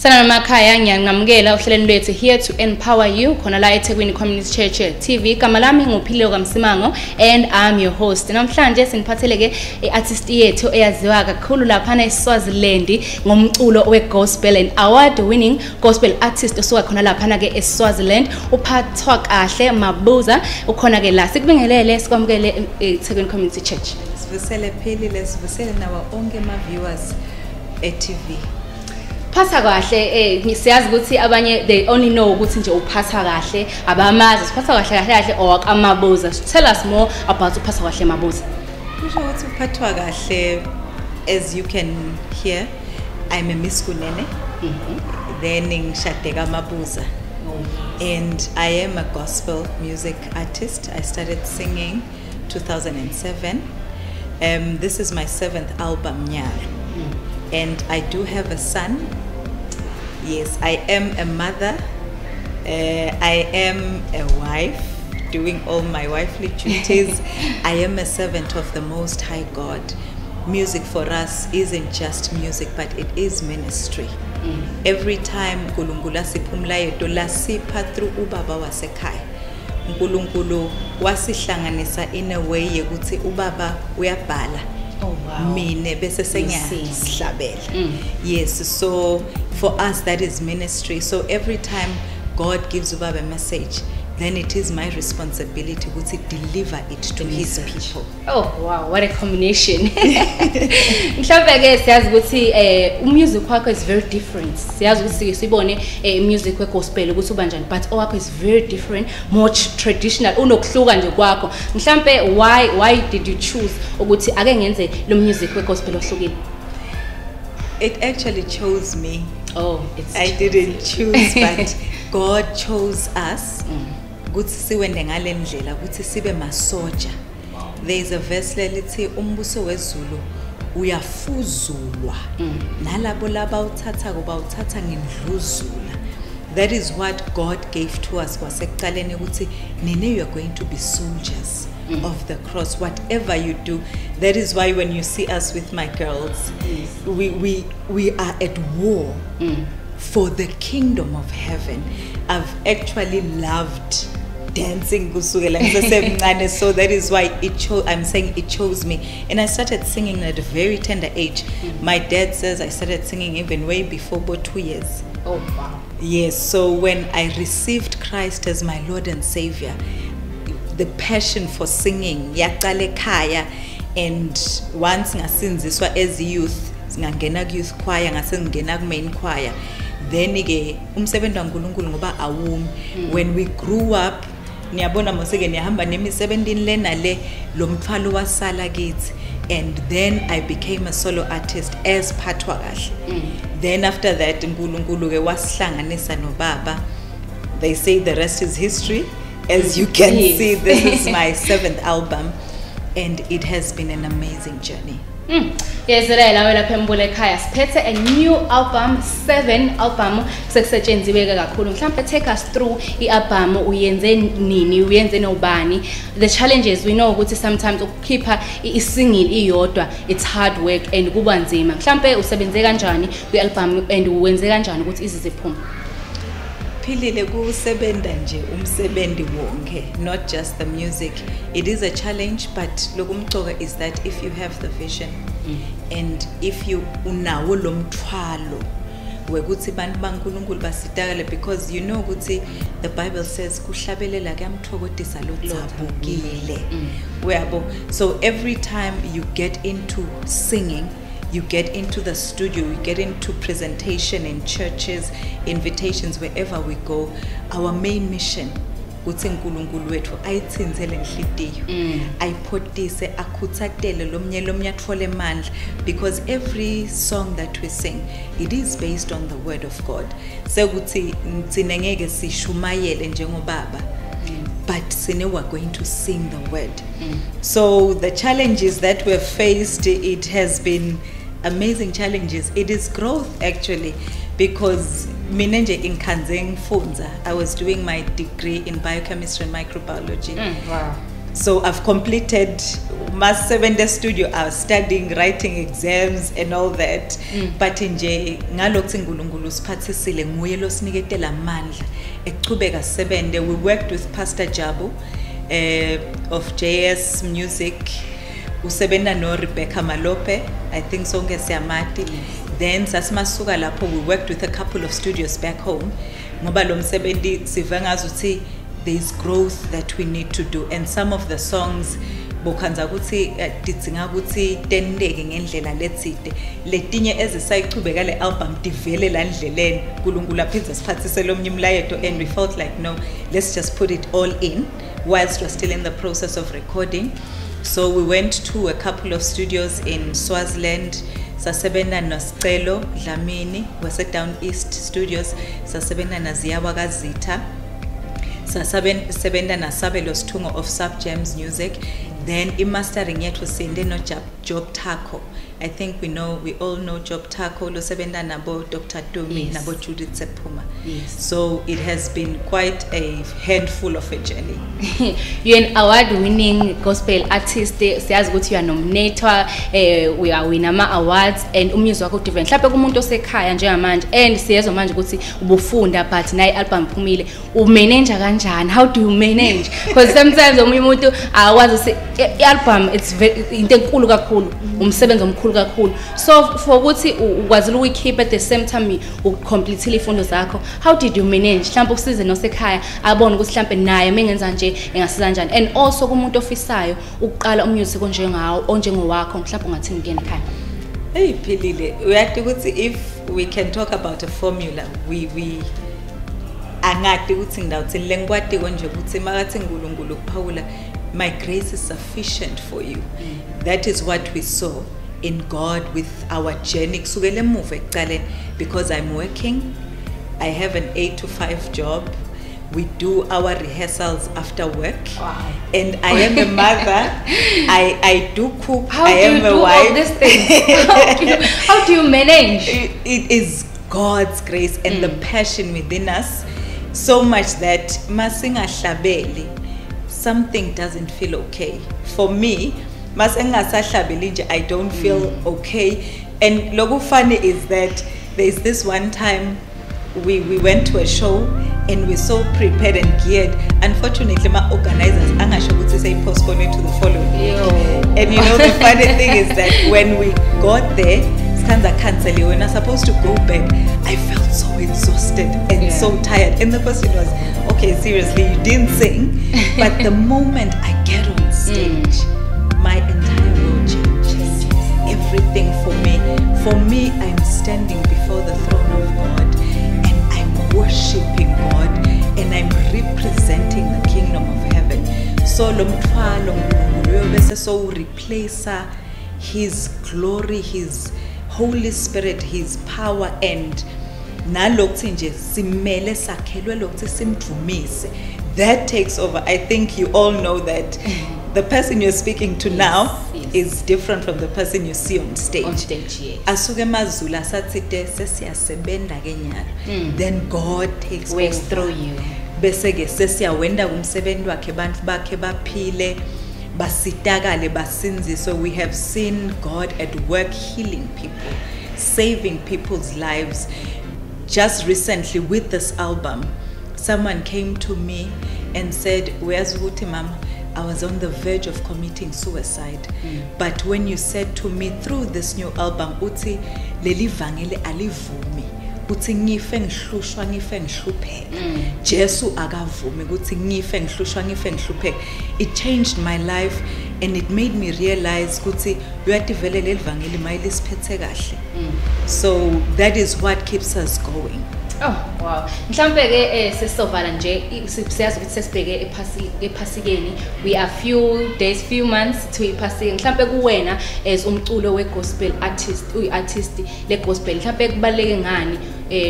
Sana makhaya ngiyangamukela uhlelweni lwethu Here to Empower You khona la Ethekwini Community Church TV. Igama lami nguPhilo kaMsimango and I'm your host. Namhlanje siniphatheleke iartist yethu eyaziwa kakhulu lapha eSwaziland ngomculo wegospel and award winning gospel artist osuka khona lapha ke eSwaziland uPhathwakahle Mabuza ukhona ke la sikubingelele sikwamukele eThekwini Community Church. Sivusele philile sivusele nawa onke ma viewers eTV. Phathwakahle siyazi ukuthi abanye they only know ukuthi nje uPhathwakahle abamazi uPhathwakahle kahle or amabuza. Tell us more about uPhathwakahle Mabuza. Kusho ukuthi uPhathwakahle, as you can hear, I'm a Miss Kunene. Then ngishade kaMabuza. And I am a gospel music artist. I started singing 2007. This is my 7th album, Nyalo. And I do have a son. Yes, I am a mother. I am a wife, doing all my wifely duties. I am a servant of the Most High God. Music for us isn't just music, but it is ministry. Every time Nkulunkulu siphumula yedwa lasipha through ubaba wasekhaya. Nkulunkulu wasihlanganisa in a way yekuthi ubaba uyabhala. Oh wow. Mine bese sengiyahlabela. Yes, so for us that is ministry. So every time God gives ubaba a message, then it is my responsibility to deliver it to his people. Oh wow, what a combination. Mhlawumbe ke siyazi ukuthi music wakho is very different. Siyazi ukuthi sibone music wegospel ukuthi uba njani, but owakho is very different, more traditional, unokuhluka nje kwakho. Mhlawumbe why did you choose ukuthi ake ngenze lo music wegospel ohlukile? It actually chose me. Oh, I didn't choose, but God chose us. Ukuthi siwende ngale ndlela ukuthi sibe masoja. There is a verse lelithi umbuso wezulu uyafuzulwa nalabo laba uthatha kuba uthatha ngendluzula. That is what God gave to us kwasekuqaleni ukuthi nene you are going to be soldiers of the cross, whatever you do. That is why when you see us with my girls, we are at war for the kingdom of heaven. I've actually loved dancing kusukela ngisemncane, so that is why I'm saying it chose me. And I started singing at a very tender age. My dad says I started singing even way before about 2 years. Oh wow. Yes, so when I received Christ as my Lord and Savior, the passion for singing yaqala ekhaya, and once ngasinziswa as a youth ngangena ku youth choir ngase ngena ku main choir, then ke umsebenzi kaNkulunkulu ngoba awumi. When we grew up niyabona moseke niyahamba nemisebenzi lena le lo mthwalo wasala kithi, and then I became a solo artist as Phathwakahle. Then after that uNkulunkulu ke wasihlanganisa nobaba. They say the rest is history. As you can see, this is my 7th album, and it has been an amazing journey. Yes, lapha embule ekhaya siphethe a new album, 7 album sekusetshenziswe kakhulu. Mhlawumbe take us through ialbum, uyenze nini, uyenze nobani, the challenges. We know ukuthi sometimes ukukhipha isingle iyodwa it's hard work and kuba nzima. Mhlawumbe usebenze kanjani kwialbum and uwenze kanjani ukuthi iziphume? Philile kusebenza nje umsebenzi wonke, not just the music. It is a challenge, but lokumcoka is that if you have the vision and if you unawo lo mthwalo wekuthi bantu baNkulunkulu basitakale, because you know ukuthi the Bible says kuhlabelela kuyamthokodisa lo tsabukile. Uyabo, so every time you get into singing, you get into the studio, you get into presentation in churches, invitations, wherever we go, our main mission uthi uNkulunkulu wethu ayithinzele enhliziyo, ayiphothise akhuthatele lomnye athole amandla, because every song that we sing, it is based on the word of God. Sekuthi ngitsine ngeke sishumayele njengobaba, but we're going to sing the word. So the challenges that we've faced, it has been amazing challenges. It is growth actually, because I was doing my degree in biochemistry and microbiology. Wow. So I've completed Mas 7 studio. I was studying, writing exams and all that. But nje ngalokho uNkulunkulu siphathisile nguye lo siniketela amandla ekuqhubeka 7. We worked with Pastor Jabu of JS Music. Usebenza no Rebecca Malope. I think sonke siyamati. Then sasimasuka lapho we worked with a couple of studios back home. Ngoba lo msebenzi siva ngazuthi there's growth that we need to do, and some of the songs bokhanza ukuthi didzinga ukuthi tendeke ngendlela letside letinye ezisayichubeka le album divele la ndleleni uNkulunkulu aphinza siphathise lo mnyumlayeto, and we felt like no, let's just put it all in whilst we're still in the process of recording. So we went to a couple of studios in Swaziland. Sasebenda noScelo Dlamini, wase Down East Studios. Sasebenda na Ziyawa Gazita. Sasebenda na Sabelo Stungo of Sub Gems Music. Then mastering yethu sinde no Job Taco. I think we all know Job Taco. Lo sebenda nabo Dr. Domi, nabo Judith Sepuma. Yes. So it has been quite a handful of a journey. You're an award-winning gospel artist. Siyazi ukuthi you are nominated, we are winning awards, and umyuzwa wakho different. Mhlawumbe kumuntu osekhaya njengamanje, and siyezwa manje ukuthi ubufunda but nayi album phumile. Umanage kanjani? How do you manage? Because sometimes umuntu awazi ukuthi i-album it's into enkulu kakhulu, umsebenzi omkhulu kakhulu. So for ukuthi ukwazile ukukeep at the same time ucomplete ifundo zakho, how did you manage? Mhlawumbe usize nosekhaya abone ukuthi mhlawumbe naye mengenza nje engasiza kanjani, and also kumuntu ofisayo ukuqala umusic onjengawo onjengowakho mhlawumbe ungathini kuyena ekhaya. Hey Philile, uyathi ukuthi if we can talk about a formula, we angati ukuthi ngidawuthi lenkwati konje ukuthi makathi uNkulunkulu kuphawula my grace is sufficient for you. That is what we saw in God with our journey kusukela emuva ekuqaleni, because I'm working, I have an 8 to 5 job. We do our rehearsals after work. Wow. And I am a mother. I do cook. How I do am you a do wife. all these things? How do you manage? It is God's grace and the passion within us, so much that masinga hlabeli, something doesn't feel okay. For me, masinga sahlabeli, I don't feel okay. And logo funny is that there's this one time we went to a show and we're so prepared and geared. Unfortunately, my organizers angasho ukuthi say postpone it to the following week. And you know the funny thing is that when we got there, Skanza cancel. When I was supposed to go back, I felt so exhausted and so tired. And the person was, okay, seriously, you didn't sing. But the moment I get on stage, my entire world changes. Everything for me. For me, I'm standing before the throne of God, worshiping God, and I'm representing the kingdom of heaven. So so replace his glory, his Holy Spirit, his power, and that takes over. I think you all know that the person you're speaking to now is different from the person you see on stage. Then God takes works over through you. Beseke sesiyawenda kumsebenzi wakhe bantu bakhe baphile basitakale basinzi. So we have seen God at work healing people, saving people's lives. Just recently with this album, someone came to me and said, "Where's Wuti Mama? I was on the verge of committing suicide. But when you said to me through this new album, Uti, leli vangele alivumi. Uti ngife ngihlushwa ngife ngihlupheka. Jesu akavumi ukuthi ngife ngihlushwa ngife ngihlupheka." It changed my life, and it made me realize ukuthi uyativele leli vangeli mayilisiphethe kahle. So that is what keeps us going. Oh wow. Mhlambe ke sesovala nje siyazi ukuthi sesibheke ephasikeni. We are few days, few months to iphasika. Mhlambe kuwena as umculo we-gospel artist, uyi-artist le-gospel, mhlambe kubaleke ngani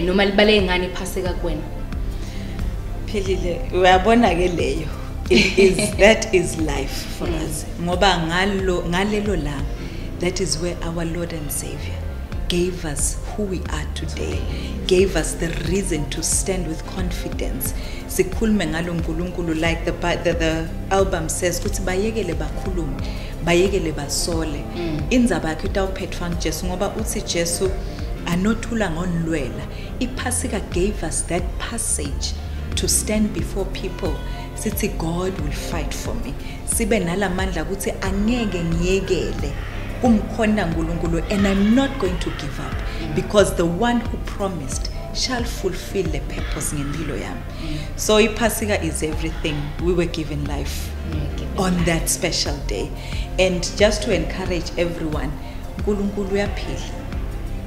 noma libaleke ngani iphasika kuwena? Philile, uyabona ke leyo. That is life for us. Ngoba ngalelo la, that is where our Lord and Savior gave us who we are today, gave us the reason to stand with confidence. Sikhulume ngalo uNkulunkulu, like the album says, kuthi Bayekele Bakhulume, Bayekele Basole. Indzaba yakhe utawuphethwa ngeJesu ngoba uthi Jesu anothula ngonilwela. iPhasika gave us that passage to stand before people. Sithi God will fight for me. Sibe nalamandla ukuthi angeke ngiyekele umkhonda uNkulunkulu, and I'm not going to give up because the one who promised shall fulfill the purpose ngempilo yami. So iPhasika is everything. We were given life on that special day. And just to encourage everyone, uNkulunkulu uyaphila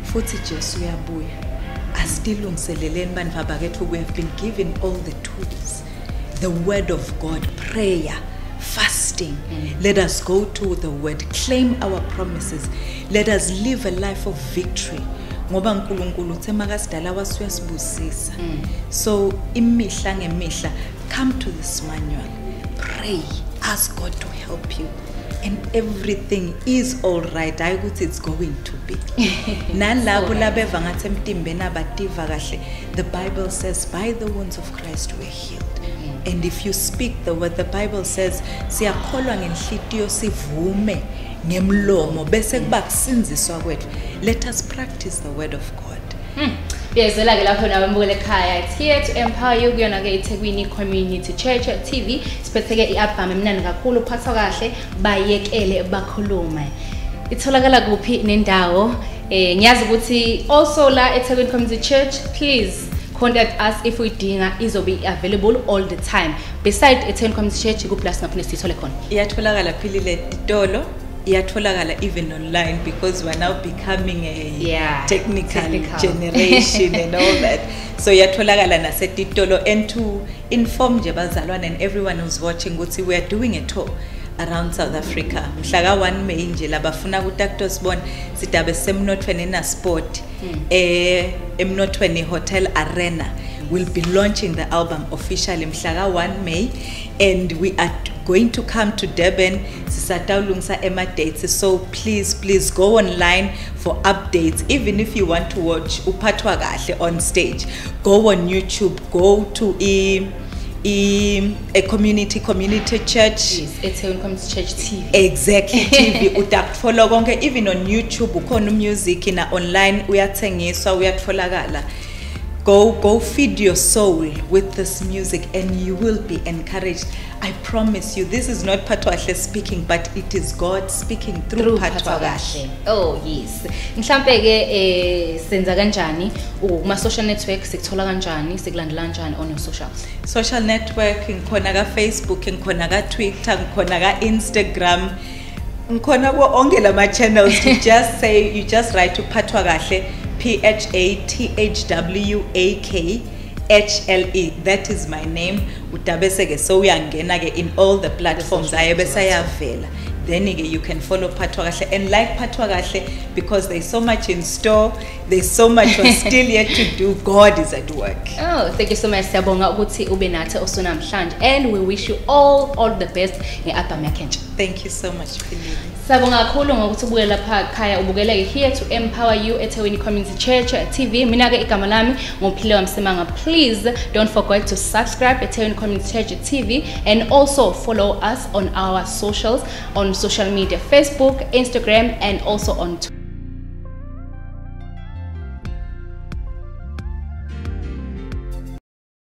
futhi Jesu uyabuya. Asilungiseleleni bantu abakethu, we have been given all the tools. The word of God, prayer, fasting. Let us go to the word, claim our promises. Let us live a life of victory. Ngoba uNkulunkulu uthe makasidala wasuyasibusisa. So imihla ngemihla, come to this manual, pray, ask God to help you, and everything is all right. I would say it's going to be. Nalabo labeva ngathi emtimbeni abativa kahle. The Bible says by the wounds of Christ we're healed. And if you speak the word, the Bible says siyakholwa ngenhlitiyo sivume ngemlomo bese kuba kusinziswa kwethu. Let us practice the word of God. Bezela ke lapho nabambukele ekhaya. It's here to empower you kuyona ke Ethekwini Community Church TV. Siphethe ke ialbum emnandi kakhulu Phathwakahle Bayekele Bakhulume. Itholakala kuphi nendawo? Ngiyazi ukuthi also la Ethekwini Community Church, please contact us if we dinga izobe available all the time. Beside Ethekwini Community Church ku plus naphinde sithole khona. Iyatholakala philile titolo. Iyatholakala even online because we're now becoming a technical generation and all that. So iyatholakala nasetitolo. And to inform nje bazalwane and everyone who's watching ukuthi we are doing a tour around South Africa. Mhla 1 May nje labafuna ukuthi akusibona sidabe semnothweni na sport emnothweni Hotel Arena. We'll be launching the album officially mhla 1 May, and we are going to come to Durban. Sisatawulungisa ema dates, so please go online for updates. Even if you want to watch Phathwakahle on stage, go on YouTube, go to a community church. Yes, Ethekwini Community Church TV. Exactly, TV. Utakutfolwa konke, even on YouTube ukhona music na online uyathengiswa uyatfolakala. Go feed your soul with this music and you will be encouraged. I promise you, this is not Phathwakahle speaking, but it is God speaking through Phathwakahle. Oh yes. Mhlambe ke senza kanjani kuma social networks sikuthola kanjani sikulandela kanjani on your socials? Social network ngikhona ka Facebook, ngikhona ka Twitter, ngikhona ka Instagram. Ngikhona ko onke lama channels. You just write to Phathwakahle, PHATHWAKHLE. That is my name. Utabeseke so uyangena ke in all the platforms ayebesayavela. Then you can follow Phathwakahle and like Phathwakahle because there's so much in store. There's so much we're still yet to do. God is at work. Oh, thank you so much. Siyabonga ukuthi ube nathi osonamhlanje, and we wish you all the best ngealbum yakhe. Thank you so much, Philip. Siyabonga kakhulu ngokuthi ubukele lapha ekhaya, ubukele here to empower you Ethekwini Community Church TV. Mina ke igama lami ngophile wamsimanga. Please don't forget to subscribe Ethekwini Community Church TV and also follow us on our socials, on social media, Facebook, Instagram, and also on Twitter.